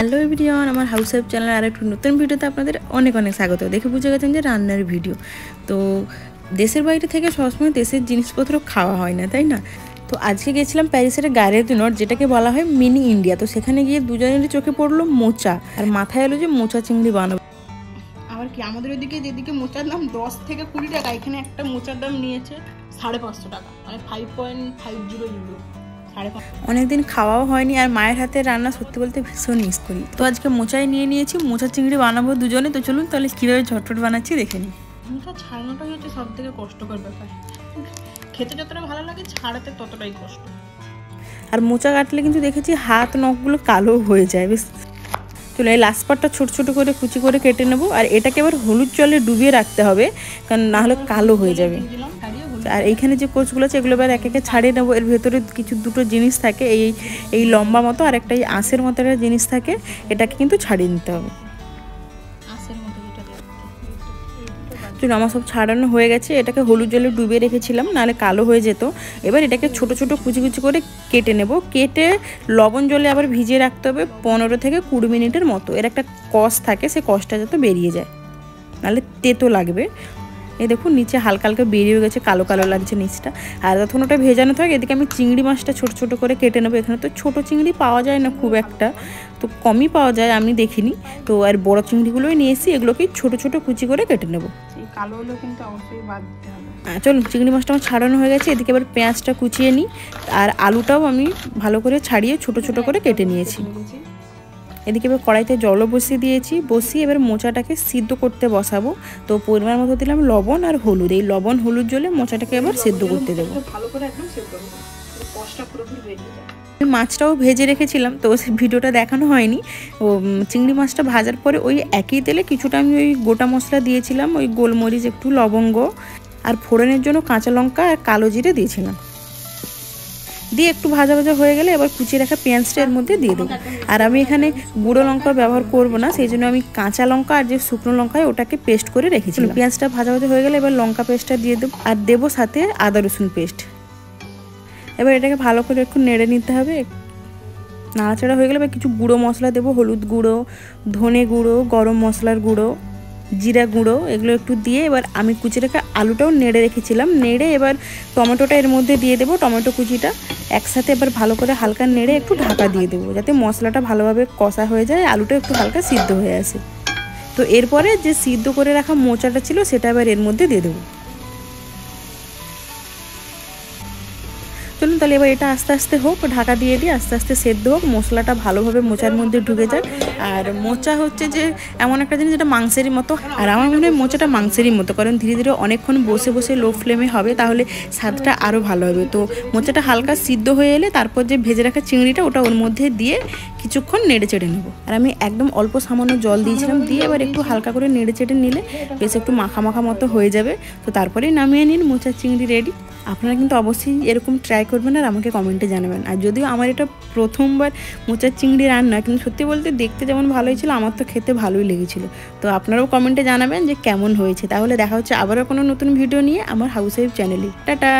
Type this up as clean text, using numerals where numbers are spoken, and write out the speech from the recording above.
Hello everyone, আমার house wife channel আর একটু নতুন ভিডিওতে আপনাদের অনেক অনেক স্বাগত। দেখে বুঝে গেছেন যে রান্নার ভিডিও। তো দেশের বাইরে থেকে সবসময় দেশের জিনিসপত্র খাওয়া হয় না, তাই না? তো আজকে গেছিলাম প্যারিসের গারে দু নর্থ, যেটাকে বলা হয় মিনি ইন্ডিয়া। তো সেখানে গিয়ে দুজনেরই চোখে পড়লো মোচা, আর মাথায় এলো যে মোচা চিংড়ি বানাবো। আবার কি আমাদের ওইদিকে যেদিকে মোচার দাম 10 থেকে 20 টাকা, এখানে একটা মোচার দাম নিয়েছে 550 টাকা, মানে 5.50 ইউরো। অনেকদিন খাওয়াও হয়নি, আর মায়ের হাতে রান্না সত্যি বলতে ভীষণ মিস করি। তো আজকে মোচাই নিয়ে নিয়েছি, মোচা চিংড়ি বানাবো দুজনে। তো চলুন তাহলে কীভাবে ঝটপট বানাচ্ছি দেখে নিই। মোচা ছাড়ানোটাই হচ্ছে সব থেকে কষ্টকর ব্যাপার। খেতে যতটা ভালো লাগে, ছাড়াতে ততটাই কষ্ট। আর মোচা কাটলে কিন্তু দেখেছি হাত নখগুলো কালো হয়ে যায়। বেশ চলো এই লাস্ট পার্টটা ছোটো ছোটো করে কুচি করে কেটে নেবো। আর এটাকে এবার হলুদ জলে ডুবিয়ে রাখতে হবে, কারণ না হলে কালো হয়ে যাবে। আর এইখানে যে কোচগুলো আছে এগুলো এবার এক একে ছাড়িয়ে নেবো। এর ভেতরে দুটো জিনিস থাকে, এই লম্বা মতো আর একটা এই আঁশের মতো একটা জিনিস থাকে, এটাকে কিন্তু ছাড়িয়ে নিতে হবে। চলো আমার সব ছাড়ানো হয়ে গেছে। এটাকে হলুদ জলে ডুবিয়ে রেখেছিলাম, নাহলে কালো হয়ে যেত। এবার এটাকে ছোট ছোট কুচি কুচি করে কেটে নেব। কেটে লবণ জলে আবার ভিজিয়ে রাখতে হবে 15 থেকে 20 মিনিটের মতো। এর একটা কষ থাকে, সেই কষটা যাতে বেরিয়ে যায়, নাহলে তেতো লাগবে। এই দেখুন নিচে হালকা হালকা বেরিয়ে গেছে, কালো কালো লাগছে নিচটা। আর তখন ওটা ভেজানো থাকে। এদিকে আমি চিংড়ি মাছটা ছোট ছোট করে কেটে নেবো। এখানে তো ছোট চিংড়ি পাওয়া যায় না খুব একটা, তো কমই পাওয়া যায়, আমি দেখিনি। তো আর বড় চিংড়িগুলোই নিয়ে এসেছি, এগুলোকে ছোট ছোট কুচি করে কেটে নেবো। কালোগুলো কিন্তু অবশ্যই বাদ দিতে হবে। চলুন চিংড়ি মাছটা আমার ছাড়ানো হয়ে গেছে। এদিকে এবার পেঁয়াজটা কুচিয়ে নিই, আর আলুটাও আমি ভালো করে ছাড়িয়ে ছোট ছোট করে কেটে নিয়েছি। এদিকে এবার কড়াইতে জলও বসিয়ে দিয়েছি। বসিয়ে এবার মোচাটাকে সিদ্ধ করতে বসাবো। তো পরিমাণ মতো দিলাম লবণ আর হলুদ। এই লবণ হলুদ জলে মোচাটাকে এবার সিদ্ধ করতে দেবো। ভালো করে একদম সিদ্ধ করব, কষটা পুরোপুরি বেরিয়ে যায়। মাছটাও ভেজে রেখেছিলাম, তো সেই ভিডিওটা দেখানো হয়নি। ও চিংড়ি মাছটা ভাজার পরে ওই একই তেলে কিছুটা আমি ওই গোটা মশলা দিয়েছিলাম, ওই গোলমরিচ, একটু লবঙ্গ, আর ফোড়নের জন্য কাঁচা লঙ্কা আর কালো জিরে দিয়েছিলাম। দিয়ে একটু ভাজা ভাজা হয়ে গেলে এবার কুচিয়ে রাখা পেঁয়াজটা এর মধ্যে দিয়ে দেবো। আর আমি এখানে গুঁড়ো লঙ্কা ব্যবহার করব না, সেই জন্য আমি কাঁচা লঙ্কা আর যে শুকনো লঙ্কা ওটাকে পেস্ট করে রেখেছিলাম। পেঁয়াজটা ভাজা ভাজা হয়ে গেলে এবার লঙ্কা পেস্টটা দিয়ে দেবো, আর দেবো সাথে আদা রসুন পেস্ট। এবার এটাকে ভালো করে একটু নেড়ে নিতে হবে। নাড়াচাড়া হয়ে গেলে এবার কিছু গুঁড়ো মশলা দেবো, হলুদ গুঁড়ো, ধনে গুঁড়ো, গরম মশলার গুঁড়ো, জিরা গুঁড়ো, এগুলো একটু দিয়ে এবার আমি কুচি রেখে আলুটাও নেড়ে রেখেছিলাম। নেড়ে এবার টমেটোটা এর মধ্যে দিয়ে দেবো, টমেটো কুচিটা একসাথে এবার ভালো করে হালকা নেড়ে একটু ঢাকা দিয়ে দেবো, যাতে মশলাটা ভালোভাবে কষা হয়ে যায়, আলুটা একটু হালকা সিদ্ধ হয়ে আসে। তো এরপরে যে সিদ্ধ করে রাখা মোচাটা ছিল সেটা এবার এর মধ্যে দিয়ে দেবো। চলুন তাহলে এবার এটা আস্তে আস্তে হোক, ঢাকা দিয়ে দিয়ে আস্তে আস্তে সেদ্ধ হোক, মশলাটা ভালোভাবে মোচার মধ্যে ঢুকে যাক। আর মোচা হচ্ছে যে এমন একটা জিনিস যেটা মাংসেরই মতো, আর আমার মনে হয় মোচাটা মাংসেরই মতো, কারণ ধীরে ধীরে অনেকক্ষণ বসে বসে লো ফ্লেমে হবে, তাহলে স্বাদটা আরও ভালো হবে। তো মোচাটা হালকা সিদ্ধ হয়ে এলে তারপর যে ভেজে রাখা চিংড়িটা ওটা ওর মধ্যে দিয়ে কিছুক্ষণ নেড়ে চেড়ে নেবো। আর আমি একদম অল্প সামান্য জল দিয়েছিলাম, দিয়ে এবার একটু হালকা করে নেড়ে চেড়ে নিলে বেশ একটু মাখা মাখা মতো হয়ে যাবে। তো তারপরেই নামিয়ে নিন, মোচার চিংড়ি রেডি। আপনারা কিন্তু অবশ্যই এরকম ট্রাই করবেন আর আমাকে কমেন্টে জানাবেন। আর যদিও আমার এটা প্রথমবার মোচার চিংড়ি রান্না, কিন্তু সত্যি বলতে দেখতে যেমন ভালোই ছিল, আমার তো খেতে ভালোই লেগেছিল। তো আপনারাও কমেন্টে জানাবেন যে কেমন হয়েছে। তাহলে দেখা হচ্ছে আবারও কোনো নতুন ভিডিও নিয়ে আমার হাউস ওয়াইফ চ্যানেলে। টাটা।